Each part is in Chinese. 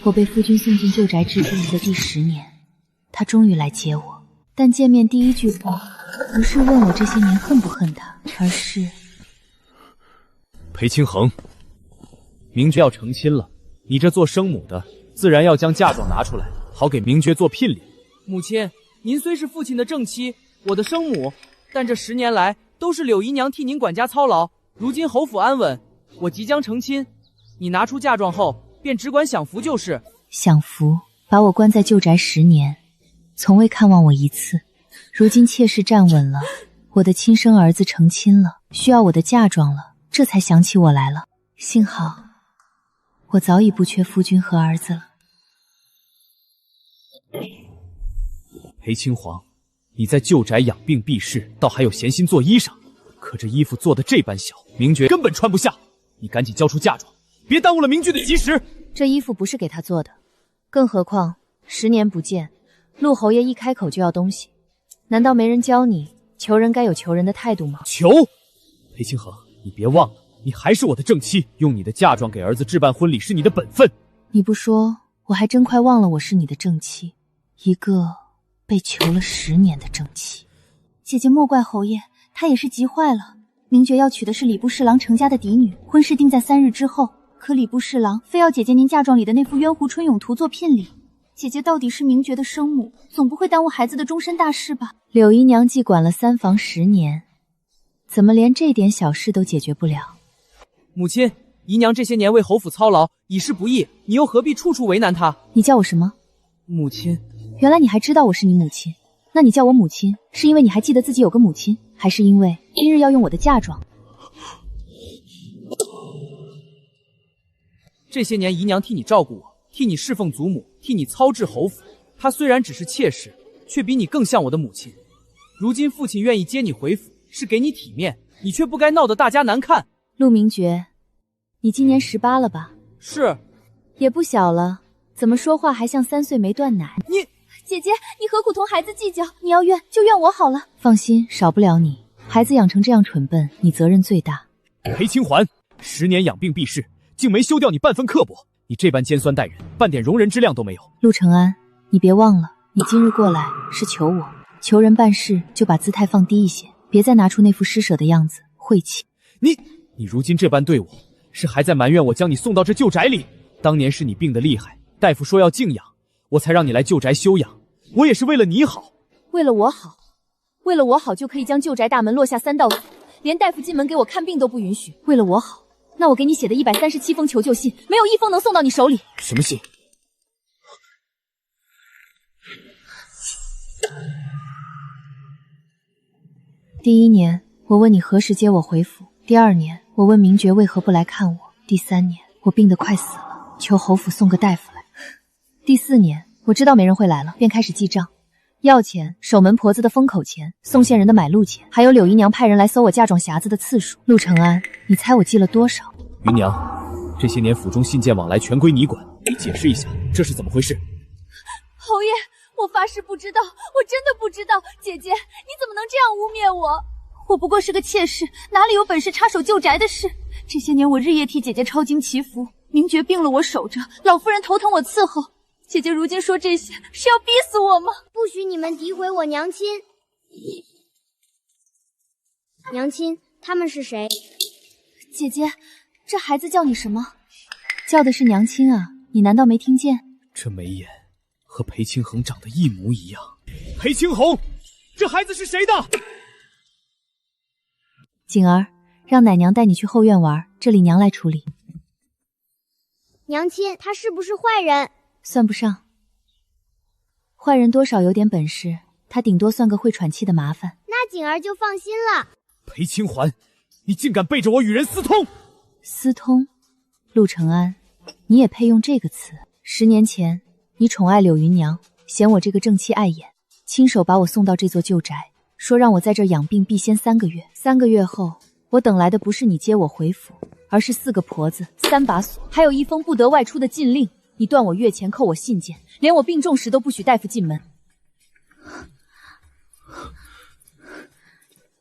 我被夫君送进旧宅至今的第10年，他终于来接我，但见面第一句话不是问我这些年恨不恨他，而是裴清衡，明爵要成亲了，你这做生母的自然要将嫁妆拿出来，好给明爵做聘礼。母亲，您虽是父亲的正妻，我的生母，但这10年来都是柳姨娘替您管家操劳，如今侯府安稳，我即将成亲，你拿出嫁妆后便只管享福就是。享福？把我关在旧宅10年，从未看望我一次，如今妾室站稳了，我的亲生儿子成亲了，需要我的嫁妆了，这才想起我来了。幸好我早已不缺夫君和儿子了。裴青黄，你在旧宅养病避世，倒还有闲心做衣裳，可这衣服做得这般小，明爵根本穿不下。你赶紧交出嫁妆，别耽误了明爵的吉时。这衣服不是给他做的，更何况10年不见，陆侯爷一开口就要东西，难道没人教你求人该有求人的态度吗？求？裴清衡，你别忘了，你还是我的正妻，用你的嫁妆给儿子置办婚礼是你的本分。你不说，我还真快忘了我是你的正妻，一个被求了10年的正妻。姐姐莫怪侯爷，他也是急坏了。明爵要娶的是礼部侍郎程家的嫡女，婚事定在3日之后，可礼部侍郎非要姐姐您嫁妆里的那幅渊湖春咏图做聘礼。姐姐到底是明爵的生母，总不会耽误孩子的终身大事吧？柳姨娘既管了3房10年，怎么连这点小事都解决不了？母亲，姨娘这些年为侯府操劳，已是不易，你又何必处处为难她？你叫我什么？母亲。原来你还知道我是你母亲，那你叫我母亲，是因为你还记得自己有个母亲，还是因为今日要用我的嫁妆？这些年姨娘替你照顾我，替你侍奉祖母，替你操制侯府，她虽然只是妾室，却比你更像我的母亲。如今父亲愿意接你回府，是给你体面，你却不该闹得大家难看。陆明爵，你今年18了吧？是。也不小了，怎么说话还像3岁没断奶？你姐姐，你何苦同孩子计较？你要怨就怨我好了。放心，少不了你。孩子养成这样蠢笨，你责任最大。裴清环，10年养病避世，竟没休掉你半分刻薄。你这般尖酸待人，半点容人之量都没有。陆承安，你别忘了，你今日过来是求我，求人办事就把姿态放低一些，别再拿出那副施舍的样子，晦气。你如今这般对我，是还在埋怨我将你送到这旧宅里？当年是你病得厉害，大夫说要静养，我才让你来旧宅休养，我也是为了你好。为了我好？为了我好就可以将旧宅大门落下3道锁，连大夫进门给我看病都不允许？为了我好，那我给你写的137封求救信，没有1封能送到你手里。什么信？第1年，我问你何时接我回府；第2年，我问明爵为何不来看我；第3年，我病得快死了，求侯府送个大夫来；第4年，我知道没人会来了，便开始记账，要钱、守门婆子的封口钱、送线人的买路钱，还有柳姨娘派人来搜我嫁妆匣子的次数。陆承安，你猜我记了多少？芸娘，这些年府中信件往来全归你管，你解释一下，这是怎么回事？侯爷，我发誓不知道，我真的不知道。姐姐，你怎么能这样污蔑我？我不过是个妾室，哪里有本事插手旧宅的事？这些年我日夜替姐姐抄经祈福，明爵病了我守着，老夫人头疼我伺候。姐姐如今说这些，是要逼死我吗？不许你们诋毁我娘亲！娘亲，他们是谁？姐姐，这孩子叫你什么？叫的是娘亲啊，你难道没听见？这眉眼和裴清衡长得一模一样。裴清衡，这孩子是谁的？景儿，让奶娘带你去后院玩，这里娘来处理。娘亲，他是不是坏人？算不上，坏人多少有点本事，他顶多算个会喘气的麻烦。那景儿就放心了。裴清环，你竟敢背着我与人私通！私通？陆承安，你也配用这个词？10年前，你宠爱柳云娘，嫌我这个正妻碍眼，亲手把我送到这座旧宅，说让我在这儿养病避先3个月。3个月后，我等来的不是你接我回府，而是4个婆子、3把锁，还有1封不得外出的禁令。你断我月钱，扣我信件，连我病重时都不许大夫进门。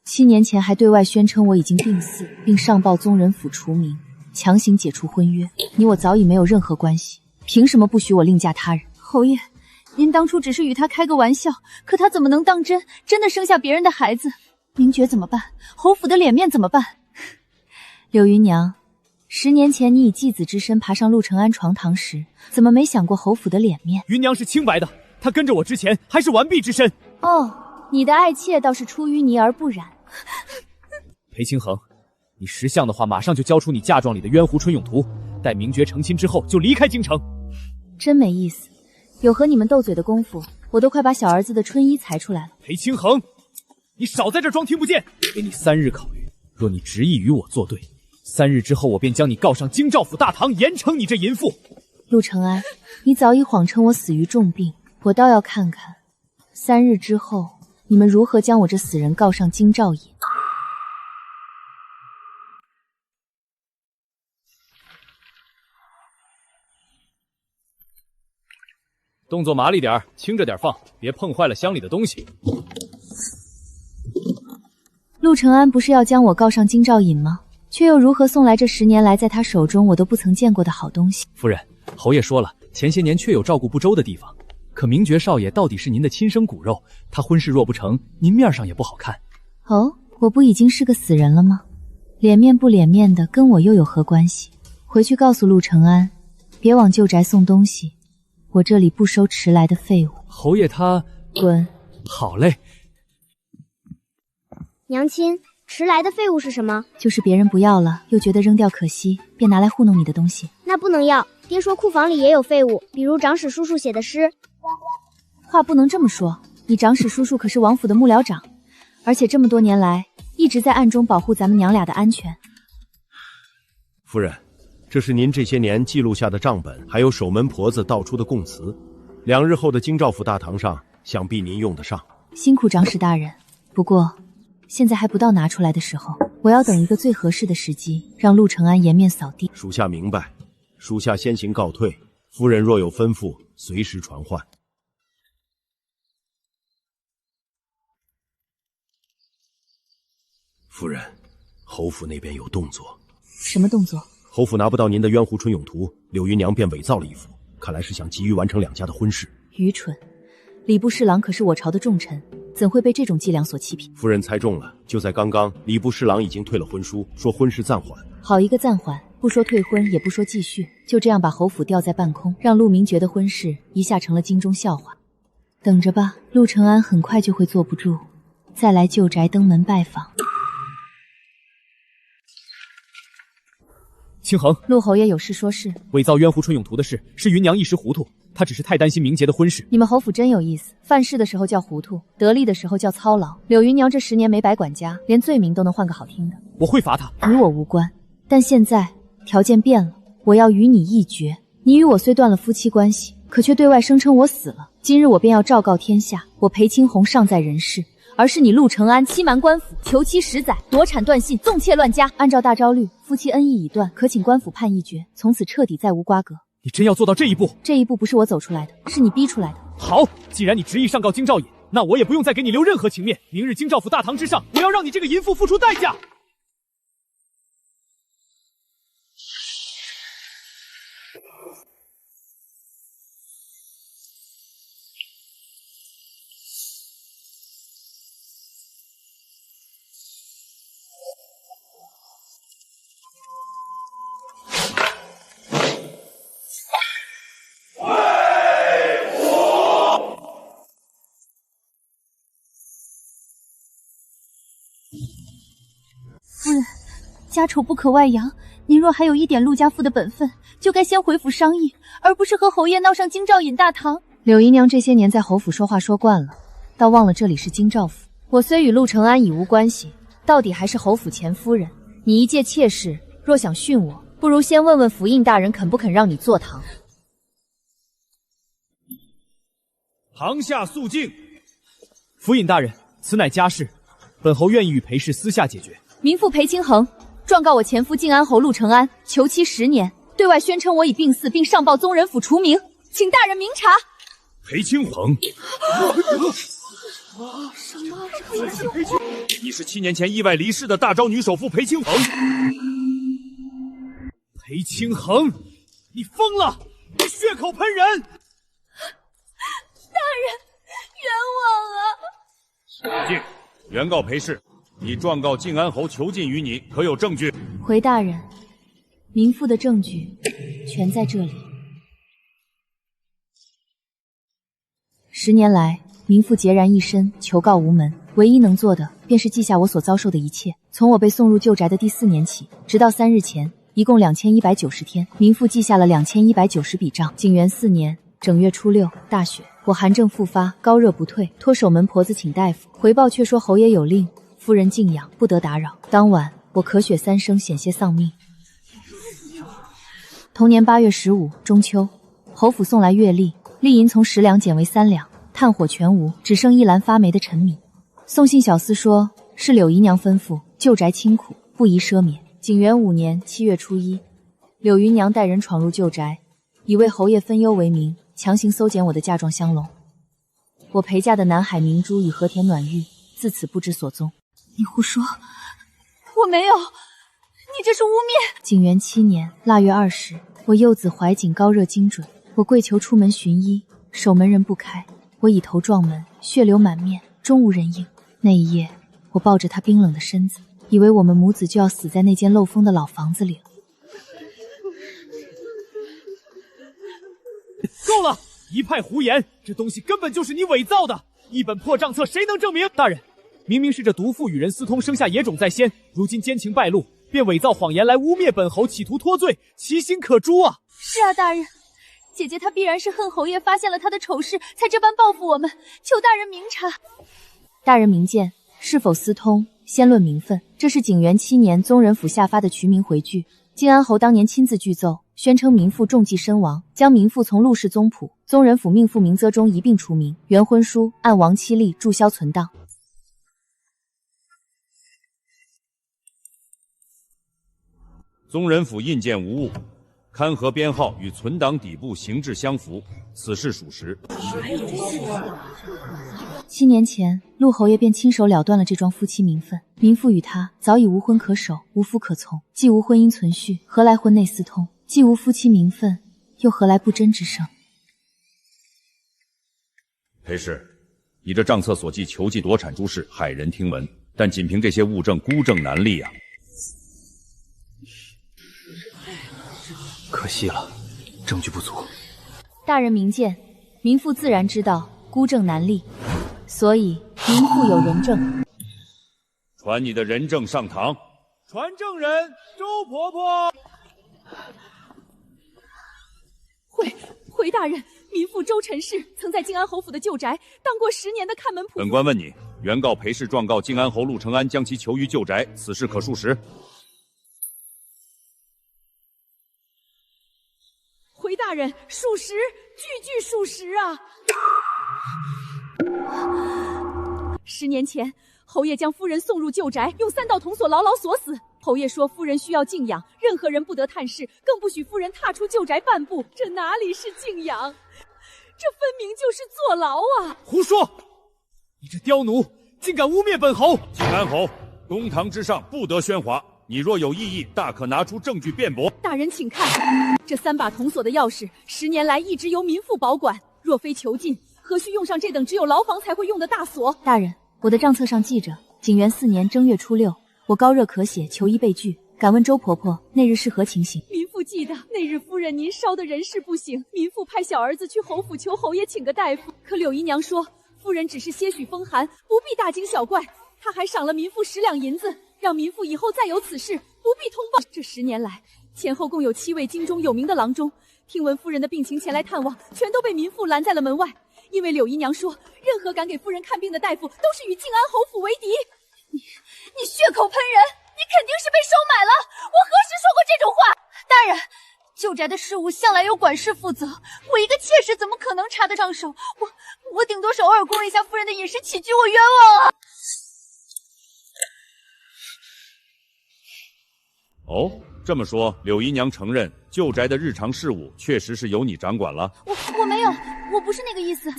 7年前还对外宣称我已经病死，并上报宗人府除名，强行解除婚约。你我早已没有任何关系，凭什么不许我另嫁他人？侯爷，您当初只是与他开个玩笑，可他怎么能当真？真的生下别人的孩子，明觉怎么办？侯府的脸面怎么办？柳云娘，10年前你以继子之身爬上陆承安床堂时，怎么没想过侯府的脸面？云娘是清白的，她跟着我之前还是完璧之身。哦，你的爱妾倒是出淤泥而不染。裴清衡，你识相的话，马上就交出你嫁妆里的冤狐春永图，待明觉成亲之后就离开京城。真没意思，有和你们斗嘴的功夫，我都快把小儿子的春衣裁出来了。裴清衡，你少在这装听不见，给你3日考虑，若你执意与我作对，3日之后我便将你告上京兆府大堂，严惩你这淫妇。陆承安，你早已谎称我死于重病，我倒要看看3日之后你们如何将我这死人告上京兆尹。动作麻利点，轻着点放，别碰坏了箱里的东西。陆承安不是要将我告上京兆尹吗？却又如何送来这10年来在他手中我都不曾见过的好东西？夫人，侯爷说了，前些年确有照顾不周的地方，可明觉少爷到底是您的亲生骨肉，他婚事若不成，您面上也不好看。哦，我不已经是个死人了吗？脸面不脸面的跟我又有何关系？回去告诉陆承安，别往旧宅送东西，我这里不收迟来的废物。侯爷他……滚！好嘞。娘亲，迟来的废物是什么？就是别人不要了，又觉得扔掉可惜，便拿来糊弄你的东西。那不能要，爹说库房里也有废物，比如长史叔叔写的诗。话不能这么说，你长史叔叔可是王府的幕僚长，而且这么多年来一直在暗中保护咱们娘俩的安全。夫人，这是您这些年记录下的账本，还有守门婆子道出的供词。2日后的京兆府大堂上，想必您用得上。辛苦长史大人，不过现在还不到拿出来的时候，我要等一个最合适的时机，让陆承安颜面扫地。属下明白，属下先行告退。夫人若有吩咐，随时传唤。夫人，侯府那边有动作。什么动作？侯府拿不到您的冤狐春永图，柳云娘便伪造了一幅，看来是想急于完成2家的婚事。愚蠢！礼部侍郎可是我朝的重臣，怎会被这种伎俩所欺骗？夫人猜中了，就在刚刚，礼部侍郎已经退了婚书，说婚事暂缓。好一个暂缓，不说退婚，也不说继续，就这样把侯府吊在半空，让陆明觉的婚事一下成了京中笑话。等着吧，陆承安很快就会坐不住，再来旧宅登门拜访。清衡，陆侯爷有事说事。伪造冤狐春永图的事是云娘一时糊涂，她只是太担心明杰的婚事。你们侯府真有意思，犯事的时候叫糊涂，得力的时候叫操劳。柳云娘这10年没白管家，连罪名都能换个好听的。我会罚她，与我无关。但现在条件变了，我要与你一决。你与我虽断了夫妻关系，可却对外声称我死了。今日我便要昭告天下，我裴青红尚在人世，而是你陆承安欺瞒官府，囚妻10载，夺产断信，纵妾乱家。按照大昭律，夫妻恩义已断，可请官府判一决，从此彻底再无瓜葛。你真要做到这一步？这一步不是我走出来的，是你逼出来的。好，既然你执意上告京兆尹，那我也不用再给你留任何情面。明日京兆府大堂之上，我要让你这个淫妇付出代价。夫人，家丑不可外扬，您若还有一点陆家妇的本分，就该先回府商议，而不是和侯爷闹上京兆尹大堂。柳姨娘这些年在侯府说话说惯了，倒忘了这里是京兆府。我虽与陆承安已无关系，到底还是侯府前夫人。你一介妾室，若想训我，不如先问问府印大人肯不肯让你坐堂。堂下肃静。府尹大人，此乃家事，本侯愿意与裴氏私下解决。民妇裴清衡状告我前夫晋安侯陆承安囚妻10年，对外宣称我已病死，并上报宗人府除名，请大人明察。裴清衡，什么？你是7年前意外离世的大昭女首富裴清衡。裴清衡，你疯了！你血口喷人！大人，冤枉啊！进，原告裴氏，你状告靖安侯囚禁于你，可有证据？回大人，民妇的证据全在这里。10年来，民妇孑然一身，求告无门，唯一能做的便是记下我所遭受的一切。从我被送入旧宅的第4年起，直到3日前，一共2190天，民妇记下了2190笔账。景元4年正月初6，大雪，我寒症复发，高热不退，托守门婆子请大夫，回报却说侯爷有令，夫人静养，不得打扰。当晚，我咳血3声，险些丧命。同年8月15，中秋，侯府送来月例，例银从10两减为3两，炭火全无，只剩一篮发霉的陈米。送信小厮说是柳姨娘吩咐，旧宅清苦，不宜奢免。景元5年7月初1，柳姨娘带人闯入旧宅，以为侯爷分忧为名，强行搜检我的嫁妆香笼。我陪嫁的南海明珠与和田暖玉自此不知所踪。你胡说，我没有，你这是污蔑！景元7年腊月20，我幼子怀瑾高热精准，我跪求出门寻医，守门人不开，我以头撞门，血流满面，终无人应。那一夜，我抱着他冰冷的身子，以为我们母子就要死在那间漏风的老房子里了。够了！一派胡言，这东西根本就是你伪造的，一本破账册，谁能证明？大人，明明是这毒妇与人私通，生下野种在先，如今奸情败露，便伪造谎言来污蔑本侯，企图脱罪，其心可诛啊！是啊，大人，姐姐她必然是恨侯爷发现了她的丑事，才这般报复我们，求大人明察。大人明鉴，是否私通，先论名分。这是景元7年宗人府下发的渠名回据，靖安侯当年亲自具奏，宣称民妇中计身亡，将民妇从陆氏宗谱、宗人府命妇名册中一并除名，原婚书按亡妻历注销存档。宗人府印鉴无误，刊盒编号与存档底部形制相符，此事属实。7年前，陆侯爷便亲手了断了这桩夫妻名分，民妇与他早已无婚可守，无夫可从，既无婚姻存续，何来婚内私通？既无夫妻名分，又何来不贞之声？裴氏，你这账册所记囚妓夺产诸事，骇人听闻，但仅凭这些物证，孤证难立啊！可惜了，证据不足。大人明鉴，民妇自然知道孤证难立，所以民妇有人证。传你的人证上堂。传证人周婆婆。回大人，民妇周陈氏曾在靖安侯府的旧宅当过10年的看门仆。本官问你，原告裴氏状告靖安侯陆承安将其囚于旧宅，此事可属实？回大人，属实，句句属实啊！10年前，侯爷将夫人送入旧宅，用3道铜锁牢牢锁死。侯爷说夫人需要静养，任何人不得探视，更不许夫人踏出旧宅半步。这哪里是静养，这分明就是坐牢啊！胡说！你这刁奴，竟敢污蔑本侯！靖安侯，公堂之上不得喧哗，你若有异议，大可拿出证据辩驳。大人请看，这3把铜锁的钥匙，10年来一直由民妇保管。若非囚禁，何须用上这等只有牢房才会用的大锁？大人，我的账册上记着，景元4年正月初6，我高热咳血，求医被拒。敢问周婆婆，那日是何情形？民妇记得，那日夫人您烧的人事不省，民妇派小儿子去侯府求侯爷请个大夫，可柳姨娘说夫人只是些许风寒，不必大惊小怪。她还赏了民妇10两银子，让民妇以后再有此事不必通报。这10年来，前后共有7位京中有名的郎中，听闻夫人的病情前来探望，全都被民妇拦在了门外。因为柳姨娘说，任何敢给夫人看病的大夫都是与靖安侯府为敌。你血口喷人，你肯定是被收买了！我何时说过这种话？大人，旧宅的事务向来由管事负责，我一个妾室怎么可能插得上手？我顶多是偶尔顾问一下夫人的饮食起居，我冤枉啊！哦，这么说，柳姨娘承认旧宅的日常事务确实是由你掌管了。我没有，我不是那个意思。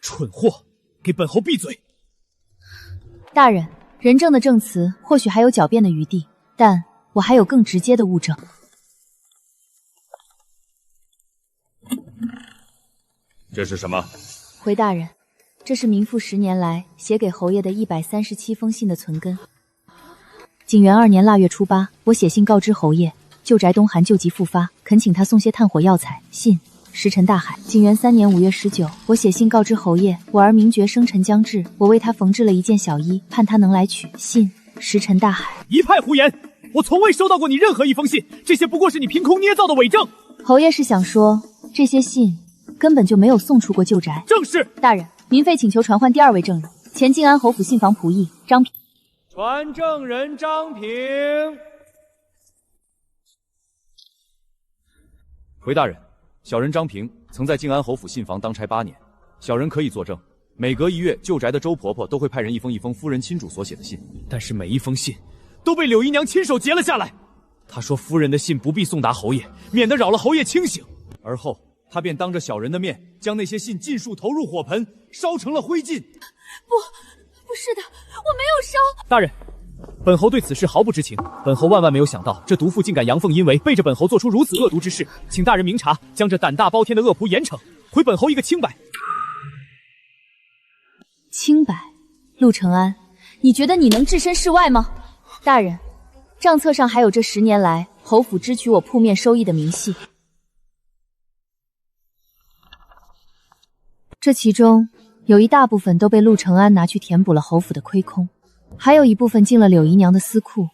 蠢货，给本侯闭嘴！大人，人证的证词或许还有狡辩的余地，但我还有更直接的物证。这是什么？回大人，这是民妇10年来写给侯爷的137封信的存根。景元2年腊月初8，我写信告知侯爷，旧宅冬寒旧疾复发，恳请他送些炭火药材。信石沉大海。景元3年5月19，我写信告知侯爷，我儿名爵生辰将至，我为他缝制了一件小衣，盼他能来取。信石沉大海。一派胡言！我从未收到过你任何一封信，这些不过是你凭空捏造的伪证。侯爷是想说，这些信根本就没有送出过旧宅？正是。大人，民妃请求传唤第2位证人，前晋安侯府信房仆役张平。传证人张平。回大人，小人张平曾在晋安侯府信房当差8年，小人可以作证。每隔1月，旧宅的周婆婆都会派人一封夫人亲主所写的信，但是每一封信都被柳姨娘亲手截了下来。她说夫人的信不必送达侯爷，免得扰了侯爷清醒。而后她便当着小人的面，将那些信尽数投入火盆，烧成了灰烬。不是的，我没有烧。大人，本侯对此事毫不知情，本侯万万没有想到，这毒妇竟敢阳奉阴违，背着本侯做出如此恶毒之事，请大人明察，将这胆大包天的恶仆严惩，回本侯一个清白。清白？陆承安，你觉得你能置身事外吗？大人，账册上还有这10年来侯府支取我铺面收益的明细，这其中有一大部分都被陆承安拿去填补了侯府的亏空，还有一部分进了柳姨娘的私库，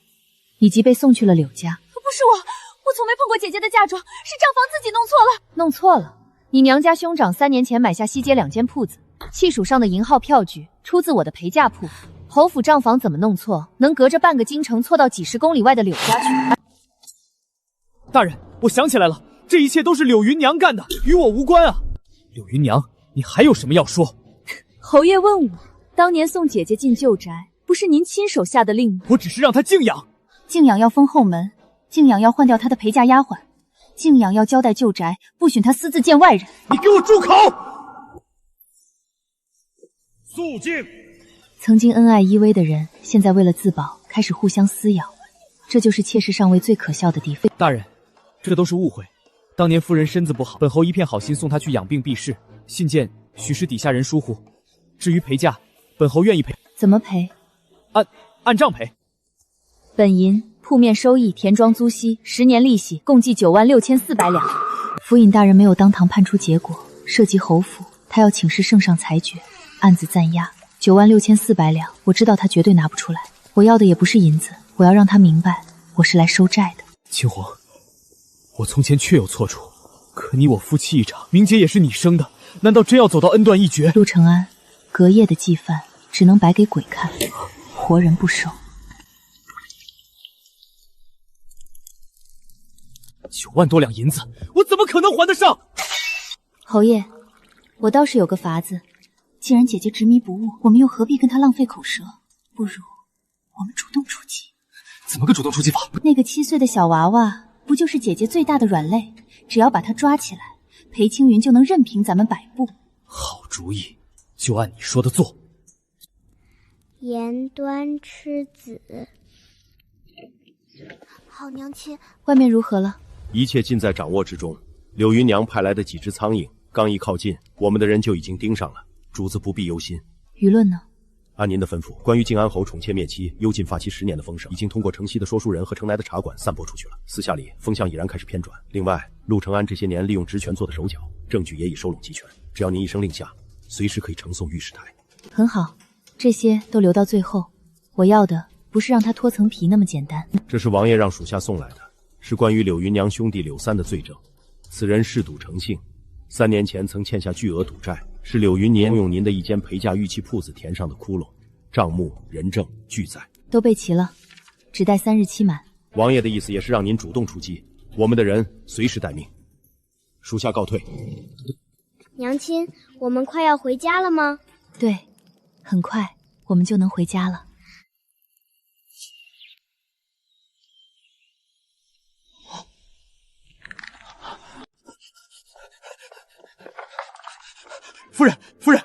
以及被送去了柳家。不是我从没碰过姐姐的嫁妆，是账房自己弄错了。弄错了？你娘家兄长3年前买下西街2间铺子，契属上的银号票据出自我的陪嫁铺。侯府账房怎么弄错，能隔着半个京城错到几10公里外的柳家去？大人，我想起来了，这一切都是柳云娘干的，与我无关啊！柳云娘，你还有什么要说？侯爷问我，当年送姐姐进旧宅，不是您亲手下的令吗？我只是让她静养。静养要封后门，静养要换掉她的陪嫁丫鬟，静养要交代旧宅，不许她私自见外人。你给我住口！肃静！曾经恩爱依偎的人，现在为了自保，开始互相撕咬，这就是妾室上位最可笑的地方。大人，这都是误会。当年夫人身子不好，本侯一片好心送她去养病避世，信件许是底下人疏忽。至于陪嫁，本侯愿意赔。怎么赔？按账赔。本银、铺面收益、田庄租息、10年利息，共计96400两。府尹大人没有当堂判出结果，涉及侯府，他要请示圣上裁决，案子暂押。96400两，我知道他绝对拿不出来。我要的也不是银子，我要让他明白，我是来收债的。青红，我从前确有错处，可你我夫妻一场，明节也是你生的，难道真要走到恩断义绝？陆承安，隔夜的祭饭只能摆给鬼看，活人不收。9万多两银子，我怎么可能还得上？侯爷，我倒是有个法子。既然姐姐执迷不悟，我们又何必跟她浪费口舌？不如我们主动出击。怎么个主动出击法？那个7岁的小娃娃，不就是姐姐最大的软肋？只要把她抓起来，裴青云就能任凭咱们摆布。好主意，就按你说的做。言端吃子。好娘亲，外面如何了？一切尽在掌握之中。柳云娘派来的几只苍蝇，刚一靠近，我们的人就已经盯上了。主子不必忧心。舆论呢？按您的吩咐，关于靖安侯宠妾灭妻、幽禁发妻10年的风声，已经通过城西的说书人和城南的茶馆散播出去了。私下里风向已然开始偏转。另外，陆承安这些年利用职权做的手脚，证据也已收拢齐全。只要您一声令下，随时可以呈送御史台。很好，这些都留到最后。我要的不是让他脱层皮那么简单。这是王爷让属下送来的，是关于柳云娘兄弟柳三的罪证。此人嗜赌成性，3年前曾欠下巨额赌债，是柳云年用您的一间陪嫁玉器铺子填上的窟窿，账目、人证俱在，都备齐了，只待3日期满。王爷的意思也是让您主动出击，我们的人随时待命。属下告退。娘亲，我们快要回家了吗？对，很快我们就能回家了。夫人，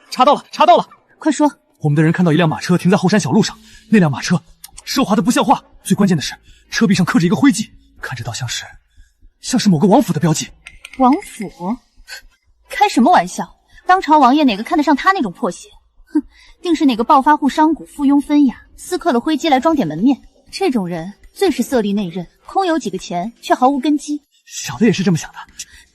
查到了！快说！我们的人看到一辆马车停在后山小路上，那辆马车奢华的不像话，最关键的是车壁上刻着一个徽记，看着倒像是某个王府的标记。王府？开什么玩笑？当朝王爷哪个看得上他那种破鞋？哼，定是哪个暴发户商贾附庸纷雅，私刻了灰机来装点门面。这种人最是色厉内荏，空有几个钱，却毫无根基。小的也是这么想的。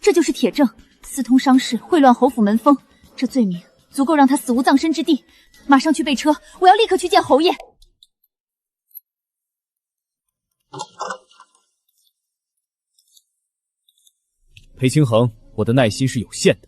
这就是铁证，私通商事，秽乱侯府门风，这罪名足够让他死无葬身之地。马上去备车，我要立刻去见侯爷。裴清衡，我的耐心是有限的。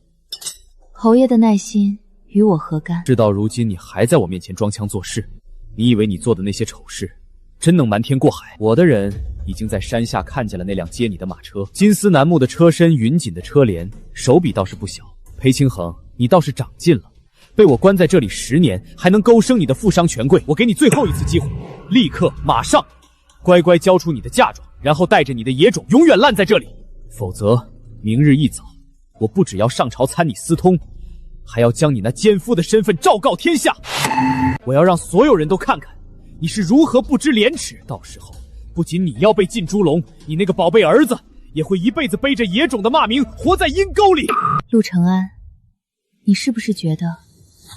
侯爷的耐心与我何干？事到如今，你还在我面前装腔作势，你以为你做的那些丑事真能瞒天过海？我的人已经在山下看见了那辆接你的马车，金丝楠木的车身，云锦的车帘，手笔倒是不小。裴清衡，你倒是长进了，被我关在这里10年，还能勾升你的富商权贵。我给你最后一次机会，立刻马上乖乖交出你的嫁妆，然后带着你的野种永远烂在这里，否则明日一早，我不只要上朝参你私通，还要将你那奸夫的身份昭告天下。我要让所有人都看看你是如何不知廉耻，到时候不仅你要被进猪笼，你那个宝贝儿子也会一辈子背着野种的骂名活在阴沟里。陆承安，你是不是觉得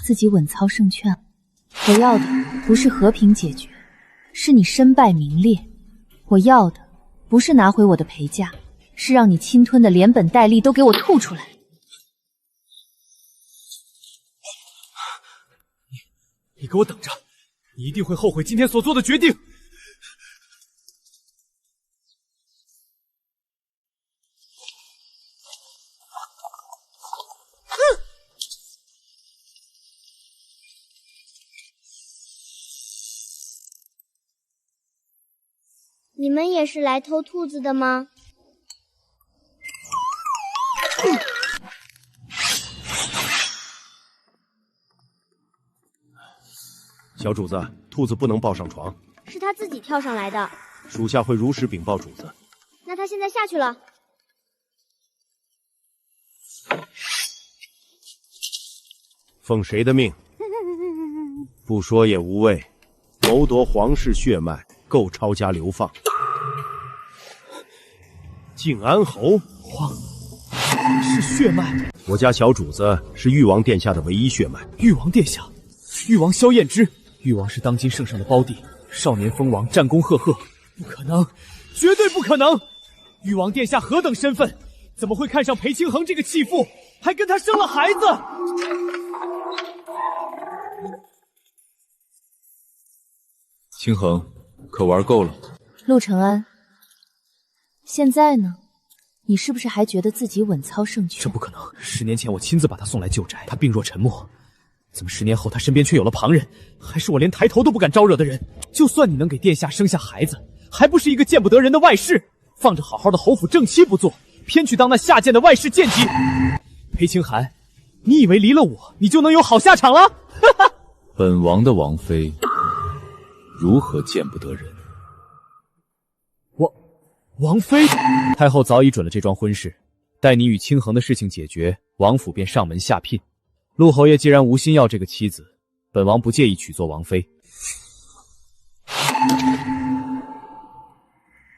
自己稳操胜券？我要的不是和平解决，是你身败名裂。我要的不是拿回我的陪嫁，是让你侵吞的连本带利都给我吐出来。你给我等着，你一定会后悔今天所做的决定。你们也是来偷兔子的吗？小主子，兔子不能抱上床，是他自己跳上来的。属下会如实禀报主子。那他现在下去了。奉谁的命？不说也无谓。谋夺皇室血脉，够抄家流放。靖安侯，是血脉。我家小主子是誉王殿下的唯一血脉。誉王殿下，誉王萧燕之，誉王是当今圣上的胞弟，少年封王，战功赫赫。不可能，绝对不可能！誉王殿下何等身份，怎么会看上裴清衡这个弃妇，还跟他生了孩子？清衡，可玩够了。陆承安，现在呢？你是不是还觉得自己稳操胜券？这不可能！10年前我亲自把他送来旧宅，他病弱沉默，怎么10年后他身边却有了旁人，还是我连抬头都不敢招惹的人？就算你能给殿下生下孩子，还不是一个见不得人的外室？放着好好的侯府正妻不做，偏去当那下贱的外室贱籍。裴清寒，你以为离了我，你就能有好下场了？本王的王妃如何见不得人？王妃，太后早已准了这桩婚事，待你与清衡的事情解决，王府便上门下聘。陆侯爷既然无心要这个妻子，本王不介意娶做王妃。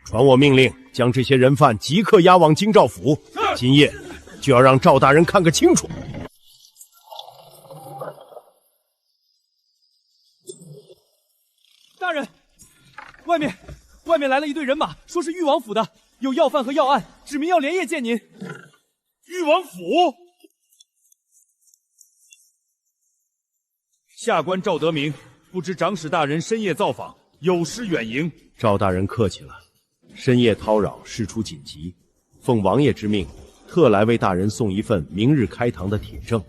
传我命令，将这些人犯即刻押往京兆府。今夜就要让赵大人看个清楚。大人，外面来了一队人马，说是誉王府的，有要犯和要案，指明要连夜见您。誉王府，下官赵德明，不知长史大人深夜造访，有失远迎。赵大人客气了，深夜叨扰，事出紧急，奉王爷之命，特来为大人送一份明日开堂的铁证。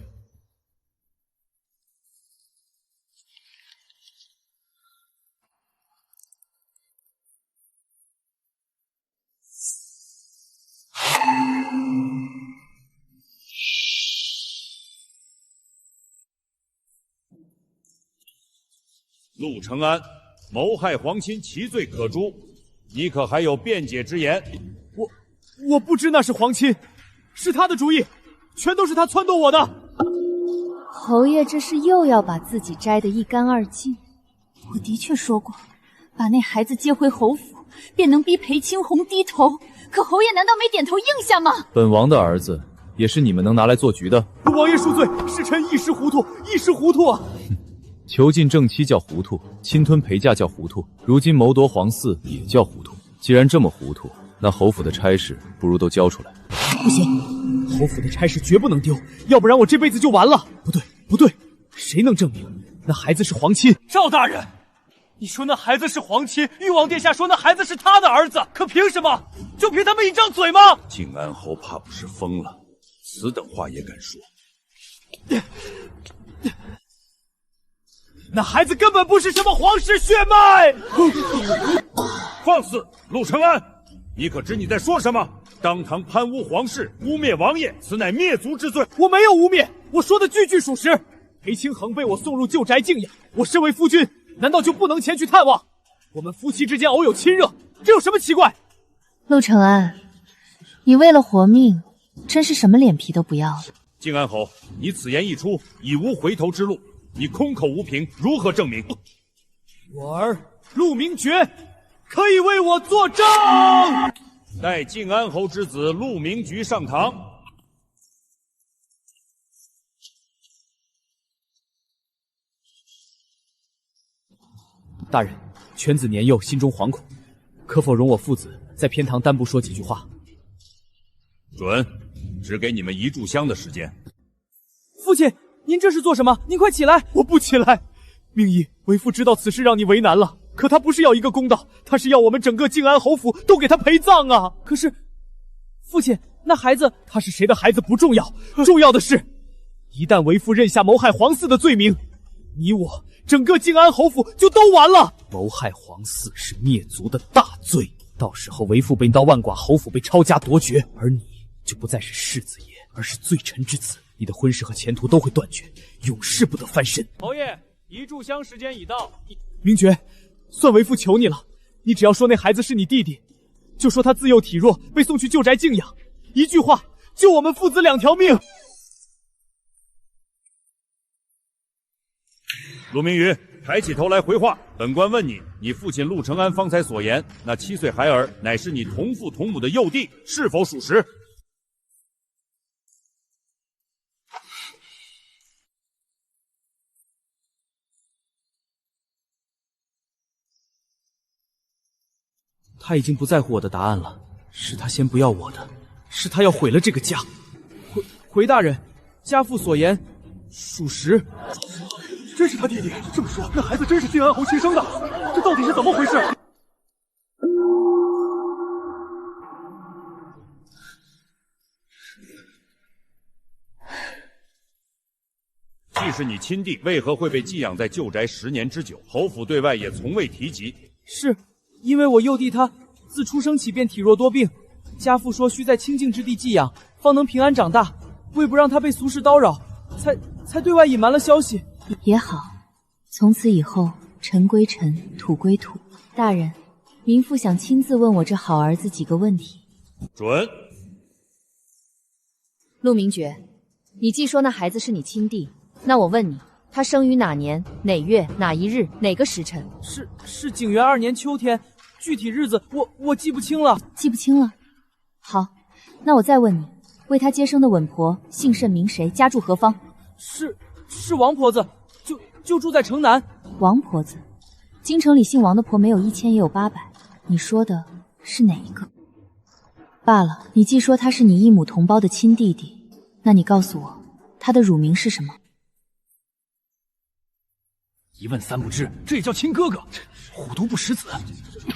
陆承安谋害皇亲，其罪可诛，你可还有辩解之言？我不知那是皇亲，是他的主意，全都是他撺掇我的。侯爷这是又要把自己摘得一干二净。我的确说过，把那孩子接回侯府，便能逼裴青红低头。可侯爷难道没点头应下吗？本王的儿子也是你们能拿来做局的？王爷恕罪，是臣一时糊涂，一时糊涂啊！囚禁正妻叫糊涂，侵吞陪嫁叫糊涂，如今谋夺皇嗣也叫糊涂。既然这么糊涂，那侯府的差事不如都交出来。不行，侯府的差事绝不能丢，要不然我这辈子就完了。不对，谁能证明那孩子是皇亲？赵大人，你说那孩子是皇亲，誉王殿下说那孩子是他的儿子，可凭什么？就凭他们一张嘴吗？靖安侯怕不是疯了，此等话也敢说？那孩子根本不是什么皇室血脉！放肆！陆承安，你可知你在说什么？当堂贪污皇室，污蔑王爷，此乃灭族之罪。我没有污蔑，我说的句句属实。裴清衡被我送入旧宅静养，我身为夫君，难道就不能前去探望？我们夫妻之间偶有亲热，这有什么奇怪？陆承安，你为了活命，真是什么脸皮都不要了。靖安侯，你此言一出，已无回头之路。你空口无凭，如何证明？我儿陆明觉可以为我作证。待靖安侯之子陆明菊上堂。大人，犬子年幼，心中惶恐，可否容我父子在偏堂单独说几句话？准，只给你们1炷香的时间。父亲，您这是做什么？您快起来！我不起来。明仪，为父知道此事让你为难了，可他不是要一个公道，他是要我们整个靖安侯府都给他陪葬啊！可是，父亲，那孩子他是谁的孩子不重要，重要的是，一旦为父认下谋害皇嗣的罪名，你我整个靖安侯府就都完了。谋害皇嗣是灭族的大罪，到时候为父被刀万剐，侯府被抄家夺爵，而你就不再是世子爷，而是罪臣之子。你的婚事和前途都会断绝，永世不得翻身。侯爷，1炷香时间已到。明觉，算为父求你了，你只要说那孩子是你弟弟，就说他自幼体弱，被送去旧宅静养，一句话救我们父子2条命。陆明瑜，抬起头来回话。本官问你，你父亲陆承安方才所言，那7岁孩儿乃是你同父同母的幼弟，是否属实？他已经不在乎我的答案了，是他先不要我的，是他要毁了这个家。回大人，家父所言属实。真是他弟弟，这么说，那孩子真是靖安侯亲生的，这到底是怎么回事？既是你亲弟，为何会被寄养在旧宅10年之久？侯府对外也从未提及。是因为我幼弟他自出生起便体弱多病，家父说需在清静之地寄养，方能平安长大。为不让他被俗事叨扰，才对外隐瞒了消息。也好，从此以后尘归尘，土归土。大人，民妇想亲自问我这好儿子几个问题。准。陆明觉，你既说那孩子是你亲弟，那我问你，他生于哪年哪月哪一日哪个时辰？是景元2年秋天，具体日子我记不清了。记不清了。好，那我再问你，为他接生的稳婆姓甚名谁，家住何方？是王婆子，就住在城南。王婆子，京城里姓王的婆没有1000也有800，你说的是哪一个？罢了，你既说他是你一母同胞的亲弟弟，那你告诉我，他的乳名是什么？一问3不知，这也叫亲哥哥？虎毒不食子！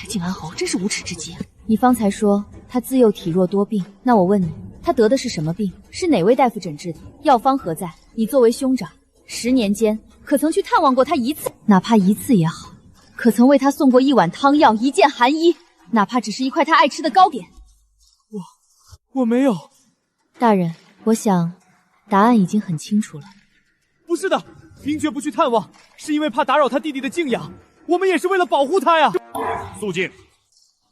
这靖安侯真是无耻至极。你方才说他自幼体弱多病，那我问你，他得的是什么病？是哪位大夫诊治的？药方何在？你作为兄长，10年间可曾去探望过他一次？哪怕一次也好，可曾为他送过1碗汤药、1件寒衣，哪怕只是一块他爱吃的糕点？我没有。大人，我想答案已经很清楚了。不是的，明觉不去探望，是因为怕打扰他弟弟的静养，我们也是为了保护他呀。肃静，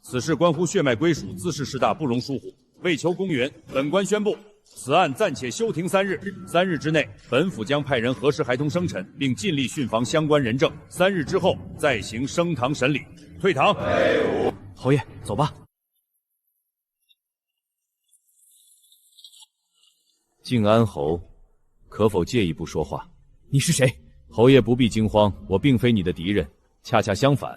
此事关乎血脉归属，兹事事大，不容疏忽。为求公允，本官宣布，此案暂且休庭3日。3日之内，本府将派人核实孩童生辰，并尽力训防相关人证。3日之后再行升堂审理。退堂。侯爷，走吧。靖安侯，可否借一步说话？你是谁？侯爷不必惊慌，我并非你的敌人，恰恰相反，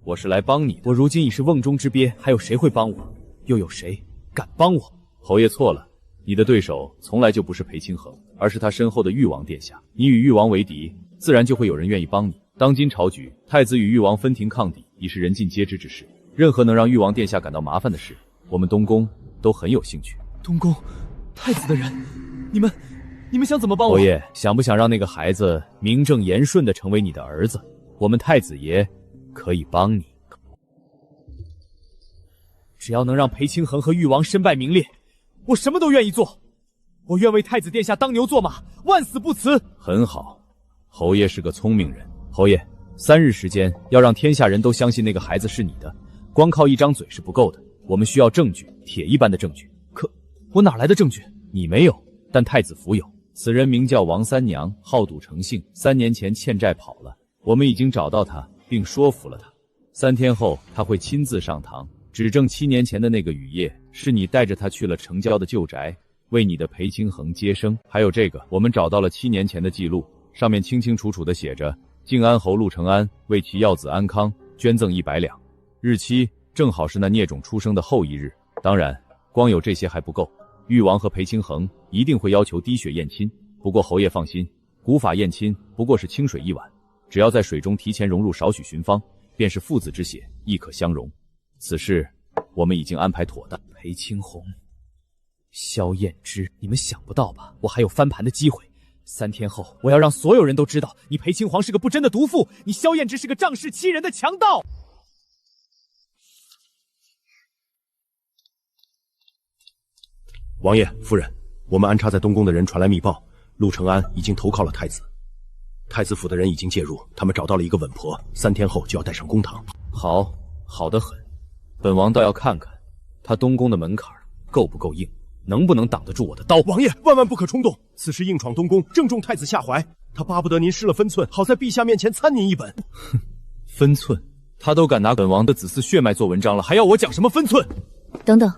我是来帮你的。我如今已是瓮中之鳖，还有谁会帮我？又有谁敢帮我？侯爷错了，你的对手从来就不是裴清衡，而是他身后的誉王殿下。你与誉王为敌，自然就会有人愿意帮你。当今朝局，太子与誉王分庭抗敌，已是人尽皆知之事。任何能让誉王殿下感到麻烦的事，我们东宫都很有兴趣。东宫，太子的人，你们想怎么帮我？侯爷，想不想让那个孩子名正言顺地成为你的儿子？我们太子爷可以帮你。只要能让裴清衡和誉王身败名裂，我什么都愿意做。我愿为太子殿下当牛做马，万死不辞。很好，侯爷是个聪明人。侯爷，3日时间，要让天下人都相信那个孩子是你的，光靠一张嘴是不够的，我们需要证据，铁一般的证据。可我哪来的证据？你没有，但太子府有。此人名叫王三娘，好赌成性，3年前欠债跑了，我们已经找到他，并说服了他。3天后他会亲自上堂，指证7年前的那个雨夜是你带着他去了城郊的旧宅，为你的裴清衡接生。还有这个，我们找到了7年前的记录，上面清清楚楚地写着靖安侯陆承安为其要子安康捐赠100两，日期正好是那孽种出生的后1日。当然，光有这些还不够，誉王和裴清衡一定会要求滴血验亲。不过侯爷放心，古法验亲不过是清水1碗，只要在水中提前融入少许寻芳，便是父子之血，亦可相容。此事我们已经安排妥当。裴清洪、萧燕之，你们想不到吧？我还有翻盘的机会。3天后，我要让所有人都知道，你裴清皇是个不贞的毒妇，你萧燕之是个仗势欺人的强盗。王爷、夫人，我们安插在东宫的人传来密报，陆承安已经投靠了太子。太子府的人已经介入，他们找到了一个稳婆，3天后就要带上公堂。好，好得很。本王倒要看看，他东宫的门槛够不够硬，能不能挡得住我的刀。王爷万万不可冲动，此事硬闯东宫，正中太子下怀，他巴不得您失了分寸，好在陛下面前参您一本。哼，分寸？他都敢拿本王的子嗣血脉做文章了，还要我讲什么分寸？等等，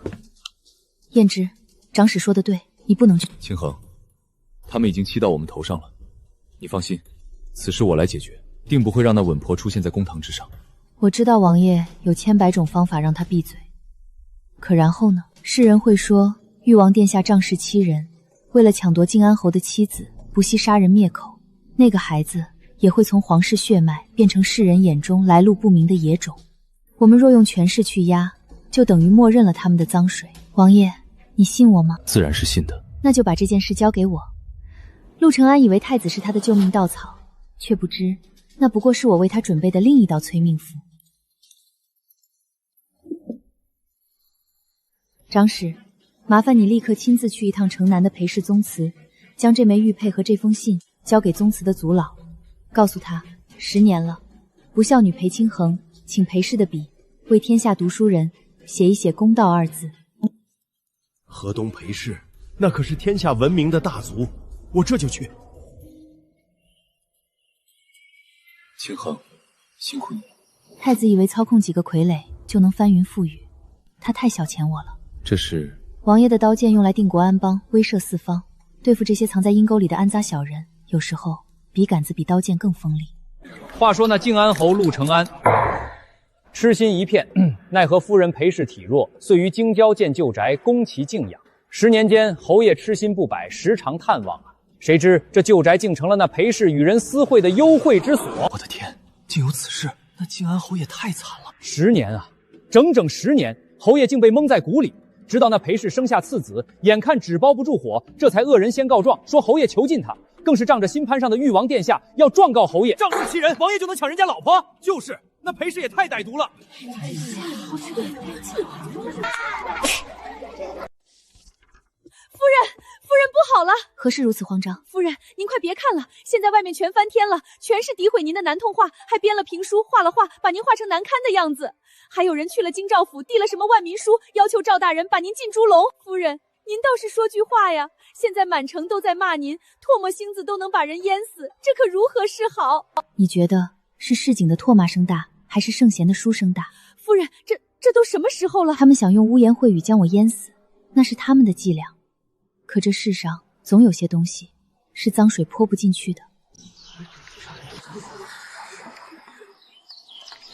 燕之，长史说的对，你不能去。清衡，他们已经气到我们头上了，你放心，此事我来解决，定不会让那稳婆出现在公堂之上。我知道王爷有千百种方法让他闭嘴，可然后呢？世人会说誉王殿下仗势欺人，为了抢夺靖安侯的妻子，不惜杀人灭口。那个孩子也会从皇室血脉变成世人眼中来路不明的野种。我们若用权势去压，就等于默认了他们的脏水。王爷，你信我吗？自然是信的。那就把这件事交给我。陆承安以为太子是他的救命稻草，却不知那不过是我为他准备的另一道催命符。长史，麻烦你立刻亲自去一趟城南的裴氏宗祠，将这枚玉佩和这封信交给宗祠的族老，告诉他10年了，不孝女裴清衡，请裴氏的笔为天下读书人写一写公道2字。河东裴氏，那可是天下闻名的大族，我这就去。清衡，辛苦你。太子以为操控几个傀儡就能翻云覆雨，他太小瞧我了。这是王爷的刀剑用来定国安邦，威慑四方，对付这些藏在阴沟里的安杂小人，有时候笔杆子比刀剑更锋利。话说那靖安侯陆承安痴心一片，奈何夫人裴氏体弱，遂于京郊建旧宅，供其静养。10年间，侯爷痴心不摆，时常探望啊。谁知这旧宅竟成了那裴氏与人私会的幽会之所。我的天，竟有此事！那靖安侯也太惨了。10年啊，整整10年，侯爷竟被蒙在鼓里。直到那裴氏生下次子，眼看纸包不住火，这才恶人先告状，说侯爷囚禁他，更是仗着新攀上的誉王殿下要状告侯爷。仗势欺人，王爷就能抢人家老婆？就是，那裴氏也太歹毒了。夫人不好了！何事如此慌张？夫人，您快别看了，现在外面全翻天了，全是诋毁您的南通话，还编了评书，画了画，把您画成难堪的样子。还有人去了京兆府，递了什么万民书，要求赵大人把您进猪笼。夫人，您倒是说句话呀！现在满城都在骂您，唾沫星子都能把人淹死，这可如何是好？你觉得是市井的唾骂声大，还是圣贤的书声大？夫人，这都什么时候了？他们想用污言秽语将我淹死，那是他们的伎俩。可这世上总有些东西是脏水泼不进去的。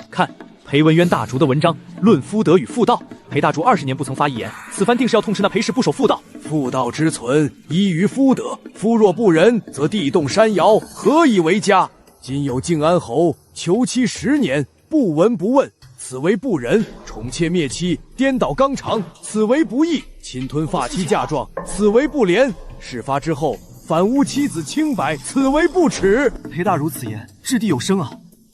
看裴文渊大竹的文章，论夫德与妇道。裴大竹20年不曾发一言，此番定是要痛斥那裴氏不守妇道。妇道之存，依于夫德。夫若不仁，则地动山摇，何以为家？今有靖安侯囚妻10年，不闻不问，此为不仁；宠妾灭妻，颠倒纲常，此为不义；侵吞发妻嫁妆，此为不廉；事发之后，反诬妻子清白，此为不耻。裴大如此言，掷地有声啊！